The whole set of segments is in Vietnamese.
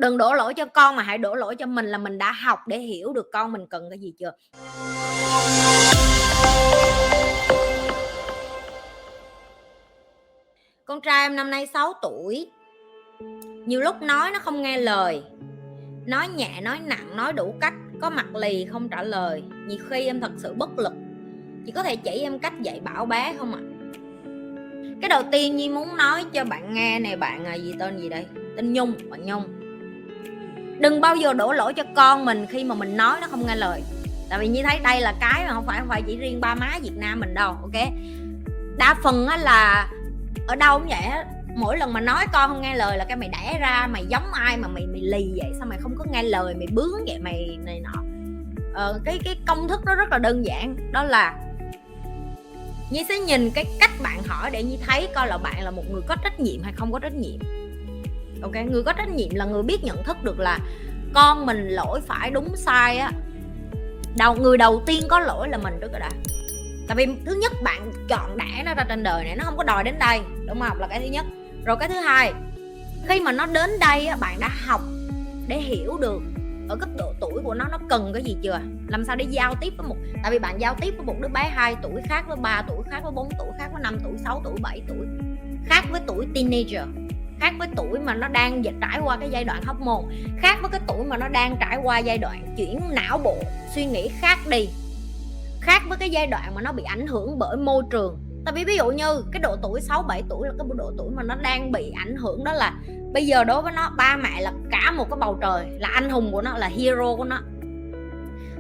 Đừng đổ lỗi cho con mà hãy đổ lỗi cho mình, là mình đã học để hiểu được con mình cần cái gì chưa. Con trai em năm nay 6 tuổi. Nhiều lúc nói nó không nghe lời, nói nhẹ nói nặng, nói đủ cách, có mặt lì không trả lời. Nhiều khi em thật sự bất lực. Chị có thể chỉ em cách dạy bảo bé không ạ? Cái đầu tiên Nhi muốn nói cho bạn nghe này, bạn gì tên gì đây? Tên Nhung, bạn Nhung. Đừng bao giờ đổ lỗi cho con mình khi mà mình nói nó không nghe lời. Tại vì Nhi thấy đây là cái mà không phải chỉ riêng ba má Việt Nam mình đâu, ok? Đa phần là ở đâu cũng vậy á. Mỗi lần mà nói con không nghe lời là cái mày đẻ ra mày giống ai mà mày lì vậy, sao mày không có nghe lời, mày bướng vậy, mày này nọ. Cái công thức nó rất là đơn giản, đó là Nhi sẽ nhìn cái cách bạn hỏi để Nhi thấy coi là bạn là một người có trách nhiệm hay không có trách nhiệm. Ok, người có trách nhiệm là người biết nhận thức được là con mình lỗi phải đúng sai á. Người đầu tiên có lỗi là mình trước rồi đã. Tại vì thứ nhất, bạn chọn đẻ nó ra trên đời này, nó không có đòi đến đây, đúng không? Là cái thứ nhất. Rồi cái thứ hai, khi mà nó đến đây á, bạn đã học để hiểu được ở cái độ tuổi của nó cần cái gì chưa? Làm sao để giao tiếp với tại vì bạn giao tiếp với một đứa bé 2 tuổi khác với 3 tuổi, khác với 4 tuổi, khác với 5 tuổi, 6 tuổi, 7 tuổi, khác với tuổi teenager, khác với tuổi mà nó đang trải qua cái giai đoạn hormone, khác với cái tuổi mà nó đang trải qua giai đoạn chuyển não bộ, suy nghĩ khác đi, khác với cái giai đoạn mà nó bị ảnh hưởng bởi môi trường. Tại vì ví dụ như cái độ tuổi 6-7 tuổi là cái độ tuổi mà nó đang bị ảnh hưởng, đó là bây giờ đối với nó ba mẹ là cả một cái bầu trời, là anh hùng của nó, là hero của nó.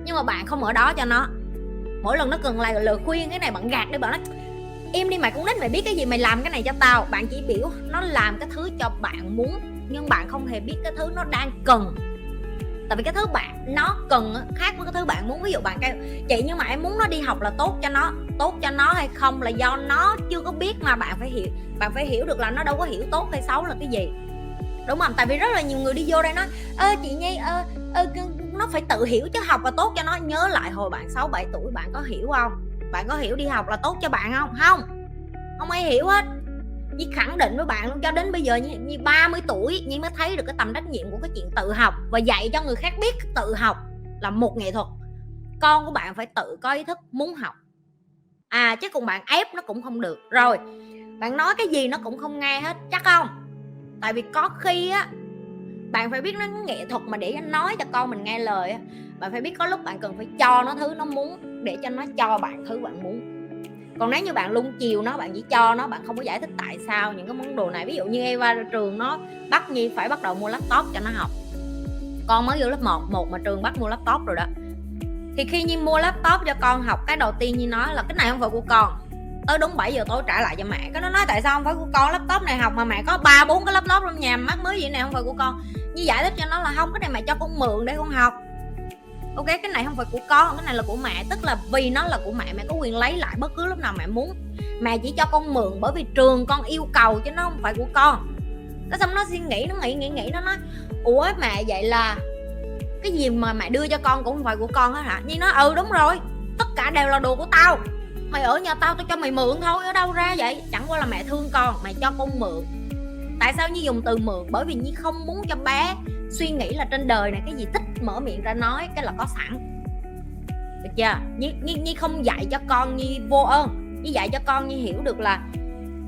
Nhưng mà bạn không ở đó cho nó. Mỗi lần nó cần lời khuyên cái này bạn gạt đi, bạn nói im đi mày, cũng đến mày biết cái gì, mày làm cái này cho tao. Bạn chỉ biểu nó làm cái thứ cho bạn muốn, nhưng bạn không hề biết cái thứ nó đang cần. Tại vì cái thứ nó cần khác với cái thứ bạn muốn. Ví dụ bạn kêu chị nhưng mà em muốn nó đi học là tốt cho nó hay không là do nó chưa có biết, mà bạn phải hiểu được là nó đâu có hiểu tốt hay xấu là cái gì, đúng không? Tại vì rất là nhiều người đi vô đây nói chị Nhi nó phải tự hiểu chứ học là tốt cho nó. Nhớ lại hồi bạn 6-7 tuổi bạn có hiểu không? Bạn có hiểu đi học là tốt cho bạn không? Không ai hiểu hết. Nhi khẳng định với bạn luôn, cho đến bây giờ Nhi 30 tuổi Nhi mới thấy được cái tầm trách nhiệm của cái chuyện tự học và dạy cho người khác biết tự học là một nghệ thuật. Con của bạn phải tự có ý thức muốn học, chứ cùng bạn ép nó cũng không được. Rồi bạn nói cái gì nó cũng không nghe hết, chắc không? Tại vì có khi á, bạn phải biết nó nghệ thuật mà để nói cho con mình nghe lời á. Bạn phải biết có lúc bạn cần phải cho nó thứ nó muốn để cho nó cho bạn thứ bạn muốn. Còn nếu như bạn lung chiều nó, bạn chỉ cho nó, bạn không có giải thích tại sao những cái món đồ này. Ví dụ như Eva ra trường nó bắt Nhi phải bắt đầu mua laptop cho nó học. Con mới vô lớp 1 mà trường bắt mua laptop rồi đó. Thì khi Nhi mua laptop cho con học, cái đầu tiên Nhi nói là cái này không phải của con. Tới đúng 7 giờ tối trả lại cho mẹ. Cái nó nói tại sao không phải của con, laptop này học mà mẹ có 3-4 cái laptop trong nhà, mắc mới gì này không phải của con. Nhi giải thích cho nó là không, cái này mẹ cho con mượn để con học. Ok, cái này không phải của con, cái này là của mẹ. Tức là vì nó là của mẹ, mẹ có quyền lấy lại bất cứ lúc nào mẹ muốn. Mẹ chỉ cho con mượn bởi vì trường con yêu cầu chứ nó không phải của con. Cái xong nó suy nghĩ, nó nghĩ, nó nói ủa mẹ, vậy là cái gì mà mẹ đưa cho con cũng không phải của con hết hả? Nhi nói đúng rồi, tất cả đều là đồ của tao. Mày ở nhà tao cho mày mượn thôi, ở đâu ra vậy? Chẳng qua là mẹ thương con, mẹ cho con mượn. Tại sao Nhi dùng từ mượn? Bởi vì Nhi không muốn cho bé suy nghĩ là trên đời này cái gì thích mở miệng ra nói cái là có sẵn. Được chưa? Nhi không dạy cho con Nhi vô ơn. Nhi dạy cho con Nhi hiểu được là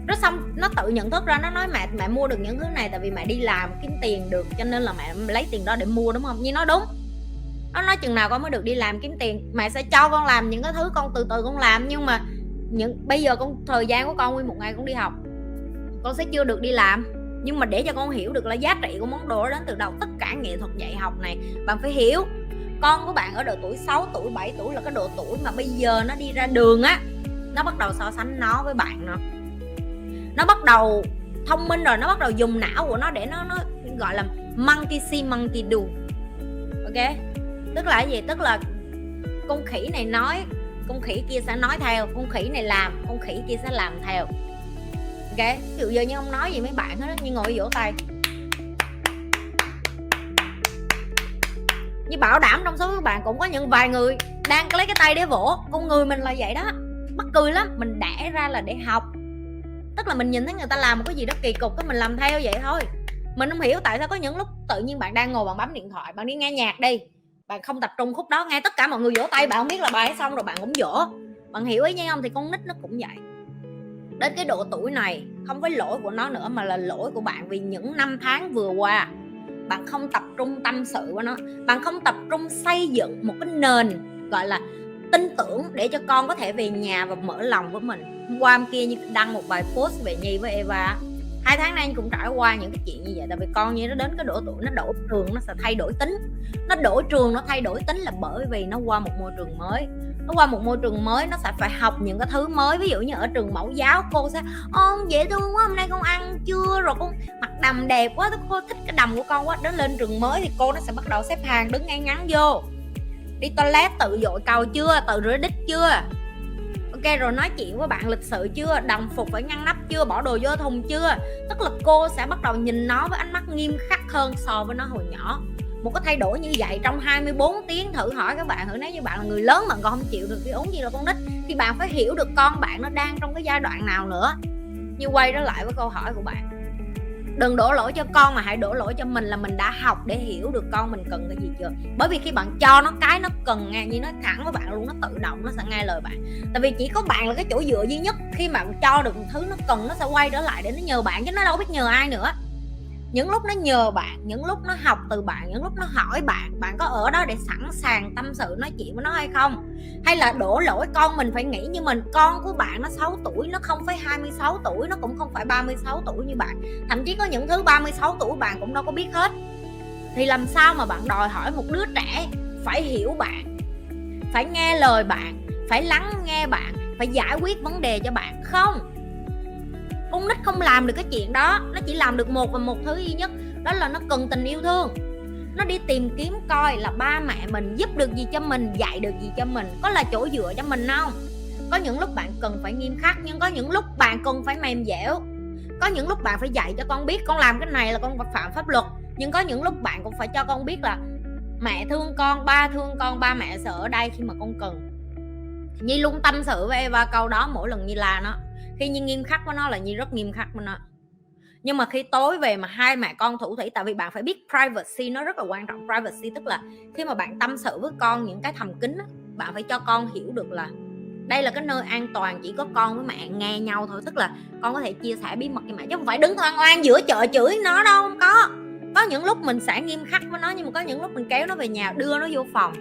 nó xong nó tự nhận thức ra, nó nói mẹ mua được những thứ này tại vì mẹ đi làm kiếm tiền được, cho nên là mẹ lấy tiền đó để mua, đúng không? Nhi nói đúng. Nó nói chừng nào con mới được đi làm kiếm tiền, mẹ sẽ cho con làm những cái thứ con từ từ con làm. Nhưng mà bây giờ thời gian của con nguyên một ngày con đi học, con sẽ chưa được đi làm. Nhưng mà để cho con hiểu được là giá trị của món đồ đó đến từ đâu, tất cả nghệ thuật dạy học này bạn phải hiểu. Con của bạn ở độ tuổi 6 tuổi, 7 tuổi là cái độ tuổi mà bây giờ nó đi ra đường á, nó bắt đầu so sánh nó với bạn nó bắt đầu thông minh rồi, nó bắt đầu dùng não của nó để nó gọi là monkey see monkey do. Ok, tức là cái gì? Tức là con khỉ này nói, con khỉ kia sẽ nói theo, con khỉ này làm, con khỉ kia sẽ làm theo. Ok, ví dụ như không nói gì mấy bạn hết, như ngồi vỗ tay. Như bảo đảm trong số các bạn cũng có những vài người đang lấy cái tay để vỗ. Con người mình là vậy đó, mắc cười lắm. Mình đẻ ra là để học. Tức là mình nhìn thấy người ta làm một cái gì đó kỳ cục, cái mình làm theo vậy thôi. Mình không hiểu tại sao có những lúc tự nhiên bạn đang ngồi bạn bấm điện thoại, bạn đi nghe nhạc đi, bạn không tập trung khúc đó, nghe tất cả mọi người vỗ tay, bạn không biết là bài xong rồi bạn cũng vỗ. Bạn hiểu ý nha không? Thì con nít nó cũng vậy. Đến cái độ tuổi này không phải lỗi của nó nữa mà là lỗi của bạn, vì những năm tháng vừa qua bạn không tập trung tâm sự với nó, bạn không tập trung xây dựng một cái nền gọi là tin tưởng để cho con có thể về nhà và mở lòng với mình. Hôm qua hôm kia như đăng một bài post về Nhi với Eva, 2 tháng nay anh cũng trải qua những cái chuyện như vậy. Tại vì con Nhi nó đến cái độ tuổi nó đổi trường nó sẽ thay đổi tính, nó đổi trường nó thay đổi tính là bởi vì nó qua một môi trường mới. Nó qua một môi trường mới nó sẽ phải học những cái thứ mới. Ví dụ như ở trường mẫu giáo cô sẽ con dễ thương quá, hôm nay con ăn chưa, rồi con mặt đầm đẹp quá, cô thích cái đầm của con quá. Đến lên trường mới thì cô nó sẽ bắt đầu xếp hàng đứng ngay ngắn vô, đi toilet tự dội cầu chưa, tự rửa đít chưa, ok, rồi nói chuyện với bạn lịch sự chưa, đồng phục phải ngăn nắp chưa, bỏ đồ vô thùng chưa. Tức là cô sẽ bắt đầu nhìn nó với ánh mắt nghiêm khắc hơn so với nó hồi nhỏ. Một cái thay đổi như vậy trong 24 tiếng, thử hỏi các bạn, thử nếu như bạn là người lớn mà còn không chịu được cái uống gì là con nít, thì bạn phải hiểu được con bạn nó đang trong cái giai đoạn nào nữa. Như quay trở lại với câu hỏi của bạn, đừng đổ lỗi cho con mà hãy đổ lỗi cho mình, là mình đã học để hiểu được con mình cần cái gì chưa. Bởi vì khi bạn cho nó cái nó cần, nghe như nói thẳng với bạn luôn, nó tự động nó sẽ nghe lời bạn. Tại vì chỉ có bạn là cái chỗ dựa duy nhất. Khi mà bạn cho được một thứ nó cần, nó sẽ quay trở lại để nó nhờ bạn, chứ nó đâu biết nhờ ai nữa. Những lúc nó nhờ bạn, những lúc nó học từ bạn, những lúc nó hỏi bạn, bạn có ở đó để sẵn sàng tâm sự nói chuyện với nó hay không? Hay là đổ lỗi con mình phải nghĩ như mình? Con của bạn nó 6 tuổi, nó không phải 26 tuổi, nó cũng không phải 36 tuổi như bạn. Thậm chí có những thứ 36 tuổi bạn cũng đâu có biết hết. Thì làm sao mà bạn đòi hỏi một đứa trẻ phải hiểu bạn, phải nghe lời bạn, phải lắng nghe bạn, phải giải quyết vấn đề cho bạn? Không, con nít không làm được cái chuyện đó. Nó chỉ làm được một thứ duy nhất, đó là nó cần tình yêu thương. Nó đi tìm kiếm coi là ba mẹ mình giúp được gì cho mình, dạy được gì cho mình, có là chỗ dựa cho mình không. Có những lúc bạn cần phải nghiêm khắc, nhưng có những lúc bạn cần phải mềm dẻo. Có những lúc bạn phải dạy cho con biết con làm cái này là con phạm pháp luật, nhưng có những lúc bạn cũng phải cho con biết là mẹ thương con, ba thương con, ba mẹ sẽ ở đây khi mà con cần. Nhi luôn tâm sự với Eva câu đó mỗi lần Nhi la nó. Khi Nhi nghiêm khắc với nó là Nhi rất nghiêm khắc với nó. Nhưng mà khi tối về mà hai mẹ con thủ thỉ, tại vì bạn phải biết privacy nó rất là quan trọng. Privacy tức là khi mà bạn tâm sự với con những cái thầm kín, bạn phải cho con hiểu được là đây là cái nơi an toàn, chỉ có con với mẹ nghe nhau thôi. Tức là con có thể chia sẻ bí mật với mẹ, chứ không phải đứng oan oan giữa chợ chửi nó đâu. Không có. Có những lúc mình sẽ nghiêm khắc với nó, nhưng mà có những lúc mình kéo nó về nhà, đưa nó vô phòng,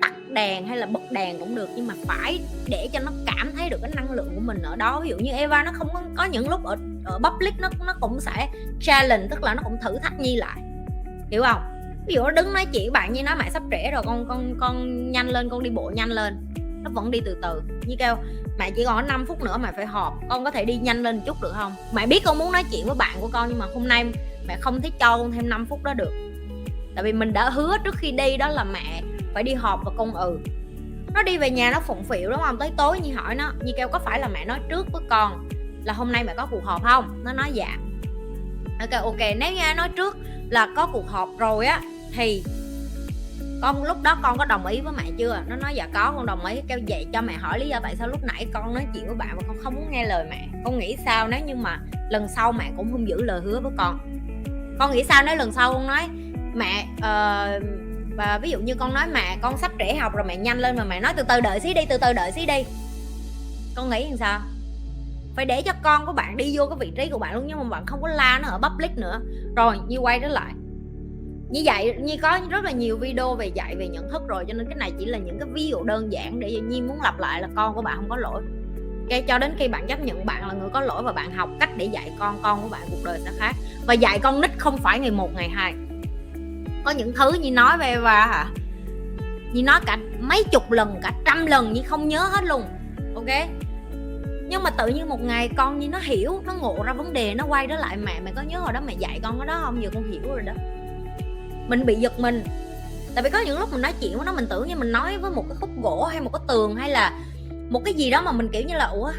tắt đèn hay là bật đèn cũng được, nhưng mà phải để cho nó cảm thấy được cái năng lượng của mình ở đó. Ví dụ như Eva nó không có những lúc ở public nó cũng sẽ challenge, tức là nó cũng thử thách Nhi lại, hiểu không? Ví dụ nó đứng nói chuyện bạn như nói mẹ sắp trễ rồi, con nhanh lên, con đi bộ nhanh lên. Nó vẫn đi từ từ. Như kêu mẹ chỉ còn 5 phút nữa mẹ phải họp, con có thể đi nhanh lên chút được không? Mẹ biết con muốn nói chuyện với bạn của con, nhưng mà hôm nay mẹ không thể cho con thêm 5 phút đó được. Tại vì mình đã hứa trước khi đi đó là mẹ phải đi họp, và con nó đi về nhà nó phụng phịu đúng không? Tới tối Nhi hỏi nó, Nhi kêu có phải là mẹ nói trước với con là hôm nay mẹ có cuộc họp không? Nó nói dạ. Ok, nếu như nói trước là có cuộc họp rồi á, thì con lúc đó con có đồng ý với mẹ chưa? Nó nói dạ có, con đồng ý. Kêu vậy cho mẹ hỏi lý do tại sao lúc nãy con nói chuyện với bạn mà con không muốn nghe lời mẹ. Con nghĩ sao nếu như mà lần sau mẹ cũng không giữ lời hứa với con? Con nghĩ sao nếu lần sau con nói mẹ và ví dụ như con nói mẹ con sắp trễ học rồi, mẹ nhanh lên, mà mẹ nói từ từ đợi xí đi, con nghĩ làm sao? Phải để cho con của bạn đi vô cái vị trí của bạn luôn, nhưng mà bạn không có la nó ở public nữa. Rồi Nhi quay trở lại như vậy, Nhi có rất là nhiều video về dạy về nhận thức rồi, cho nên cái này chỉ là những cái ví dụ đơn giản để Nhi muốn lặp lại là con của bạn không có lỗi. Okay, cho đến khi bạn chấp nhận bạn là người có lỗi và bạn học cách để dạy con của bạn cuộc đời sẽ khác. Và dạy con nít không phải ngày 1 ngày 2. Có những thứ Nhi nói về Eva hả, Nhi nói cả mấy chục lần, cả 100 lần Nhi không nhớ hết luôn. Ok, nhưng mà tự nhiên một ngày con Nhi nó hiểu, nó ngộ ra vấn đề, nó quay trở lại mẹ có nhớ hồi đó mẹ dạy con cái đó không? Giờ con hiểu rồi đó. Mình bị giật mình, tại vì có những lúc mình nói chuyện với nó, mình tưởng như mình nói với một cái khúc gỗ hay một cái tường hay là một cái gì đó mà mình kiểu như là ủa,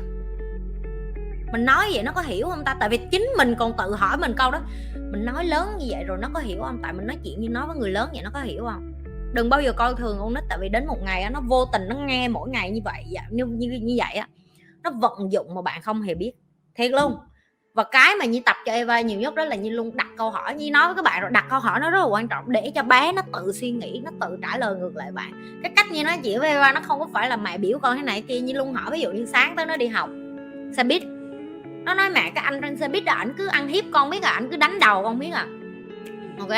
mình nói vậy nó có hiểu không ta? Tại vì chính mình còn tự hỏi mình câu đó, mình nói lớn như vậy rồi nó có hiểu không? Tại mình nói chuyện như nói với người lớn vậy, nó có hiểu không? Đừng bao giờ coi thường con nít, tại vì đến một ngày nó vô tình nó nghe mỗi ngày như vậy, như vậy á, nó vận dụng mà bạn không hề biết. Thiệt luôn. Và cái mà Nhi tập cho Eva nhiều nhất đó là Nhi luôn đặt câu hỏi. Nhi nói với các bạn rồi, đặt câu hỏi nó rất là quan trọng để cho bé nó tự suy nghĩ, nó tự trả lời ngược lại bạn. Cái cách Nhi nói chuyện với Eva nó không có phải là mẹ biểu con thế này kia. Nhi luôn hỏi, ví dụ như sáng tới nó đi học xe buýt, nó nói mẹ cái anh trên xe buýt đó ảnh cứ ăn hiếp con biết à, ảnh cứ đánh đầu con biết à. Ok,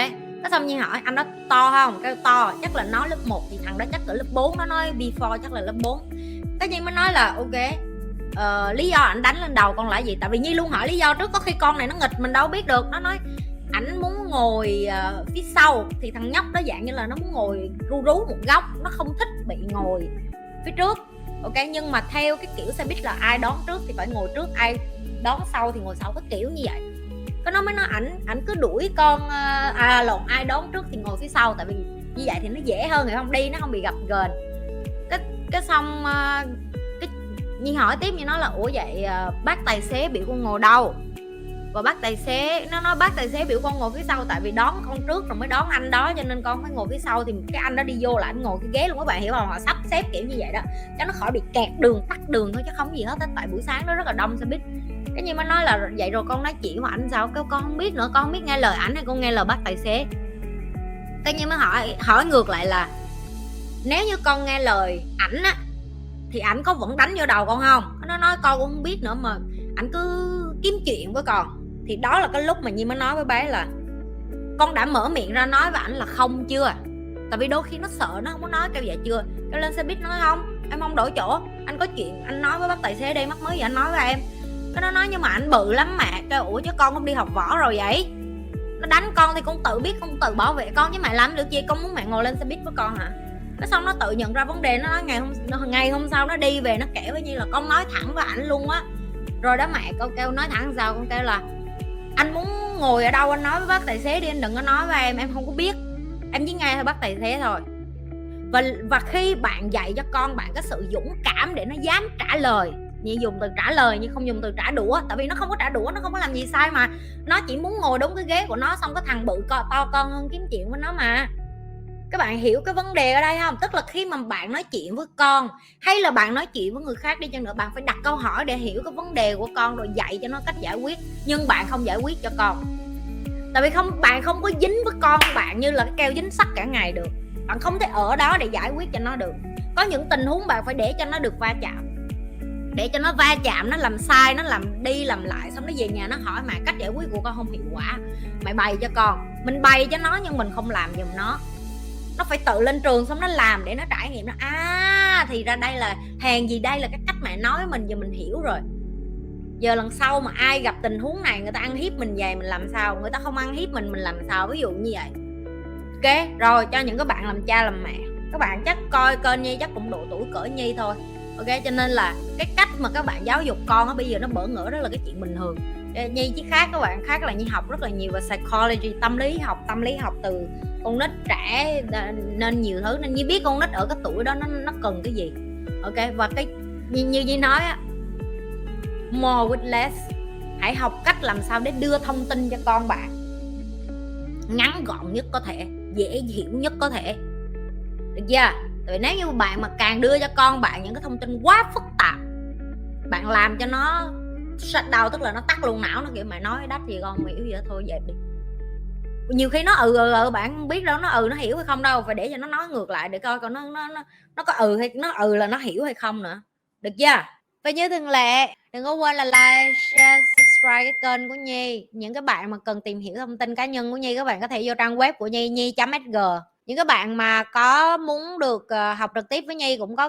cái xong Nhi hỏi anh đó to không, cái to chắc là nó lớp 1 thì thằng đó chắc ở lớp 4, nó nói before chắc là lớp 4. Cái Nhi mới nói là ok, lý do ảnh đánh lên đầu con là gì? Tại vì Nhi luôn hỏi lý do trước, có khi con này nó nghịch mình đâu biết được. Nó nói ảnh muốn ngồi phía sau, thì thằng nhóc đó dạng như là nó muốn ngồi ru rú một góc, nó không thích bị ngồi phía trước. Ok, nhưng mà theo cái kiểu xe buýt là ai đón trước thì phải ngồi trước, ai đón sau thì ngồi sau, cái kiểu như vậy. Cái nó mới nói ảnh cứ đuổi con, ai đón trước thì ngồi phía sau, tại vì như vậy thì nó dễ hơn, người không đi nó không bị gặp gềnh. Cái xong cái Nhi hỏi tiếp như nó là ủa vậy bác tài xế biểu con ngồi đâu? Và bác tài xế nó nói bác tài xế biểu con ngồi phía sau tại vì đón con trước rồi mới đón anh đó, cho nên con phải ngồi phía sau. Thì cái anh đó đi vô là anh ngồi cái ghế luôn, các bạn hiểu không? Họ sắp xếp kiểu như vậy đó cho nó khỏi bị kẹt đường, tắc đường thôi chứ không gì hết. Tại buổi sáng đó rất là đông xe buýt. Cái như mới nói là vậy rồi con nói chuyện với ảnh sao? Cái con không biết nữa, con không biết nghe lời ảnh hay con nghe lời bác tài xế. Cái như mới hỏi ngược lại là nếu như con nghe lời ảnh á thì ảnh có vẫn đánh vô đầu con không? Nó nói con cũng không biết nữa mà ảnh cứ kiếm chuyện với con. Thì đó là cái lúc mà Nhi mới nói với bé là con đã mở miệng ra nói với ảnh là không chưa? Tại vì đôi khi nó sợ, nó không có nói kêu vậy chưa. Cái lên xe buýt nói không, em không đổi chỗ, anh có chuyện anh nói với bác tài xế đây, mắc mới gì anh nói với em. Cái nó nói nhưng mà ảnh bự lắm mẹ. Kêu ủa chứ con không đi học võ rồi vậy? Nó đánh con thì con tự biết, con tự bảo vệ con chứ mẹ làm được gì. Con muốn mẹ ngồi lên xe buýt với con hả? Cái xong nó tự nhận ra vấn đề. Nó nói ngày hôm sau nó đi về nó kể với Nhi là con nói thẳng với ảnh luôn á. Rồi đó mẹ, con kêu nói thẳng sao? Con kêu là anh muốn ngồi ở đâu anh nói với bác tài xế đi, anh đừng có nói với em không có biết, em chỉ nghe theo bác tài xế thôi. Và khi bạn dạy cho con bạn có sự dũng cảm để nó dám trả lời, Nhi dùng từ trả lời nhưng không dùng từ trả đũa. Tại vì nó không có trả đũa, nó không có làm gì sai mà. Nó chỉ muốn ngồi đúng cái ghế của nó, xong cái thằng bự to con hơn kiếm chuyện với nó mà. Các bạn hiểu cái vấn đề ở đây không? Tức là khi mà bạn nói chuyện với con hay là bạn nói chuyện với người khác đi chăng nữa, bạn phải đặt câu hỏi để hiểu cái vấn đề của con rồi dạy cho nó cách giải quyết. Nhưng bạn không giải quyết cho con, tại vì bạn không có dính với con bạn như là cái keo dính sắt cả ngày được. Bạn không thể ở đó để giải quyết cho nó được. Có những tình huống bạn phải để cho nó được va chạm, để cho nó va chạm, nó làm sai, nó làm đi làm lại, xong nó về nhà nó hỏi mẹ cách giải quyết của con không hiệu quả, mày bày cho con. Mình bày cho nó nhưng mình không làm giùm nó. Nó phải tự lên trường xong nó làm để nó trải nghiệm. Nó thì ra đây là hèn gì đây là cái cách mẹ nói với mình, giờ mình hiểu rồi. Giờ lần sau mà ai gặp tình huống này, người ta ăn hiếp mình vậy mình làm sao? Người ta không ăn hiếp mình làm sao? Ví dụ như vậy. Ok, rồi cho những các bạn làm cha làm mẹ, các bạn chắc coi kênh Nhi chắc cũng độ tuổi cỡ Nhi thôi. Ok, cho nên là cái cách mà các bạn giáo dục con á bây giờ nó bỡ ngỡ, đó là cái chuyện bình thường. Nhi chỉ khác các bạn, khác là Nhi học rất là nhiều về psychology, tâm lý học từ con nít trẻ nên nhiều thứ, nên Nhi biết con nít ở cái tuổi đó nó cần cái gì. Ok, và cái như Nhi nói á, more with less. Hãy học cách làm sao để đưa thông tin cho con bạn ngắn gọn nhất có thể, dễ hiểu nhất có thể, được chưa? Tại vì nếu như bạn mà càng đưa cho con bạn những cái thông tin quá phức tạp, bạn làm cho nó shut down, tức là nó tắt luôn não, nó kiểu mày nói đách gì con không hiểu gì đó thôi dẹp đi. Nhiều khi nó bạn không biết đâu, nó hiểu hay không đâu, phải để cho nó nói ngược lại để coi còn nó có hay nó là nó hiểu hay không nữa, được chưa? Và như thường lệ đừng có quên là like, share, subscribe cái kênh của Nhi. Những cái bạn mà cần tìm hiểu thông tin cá nhân của Nhi, các bạn có thể vô trang web của Nhi, nhi.sg. Những các bạn mà có muốn được học trực tiếp với Nhi cũng có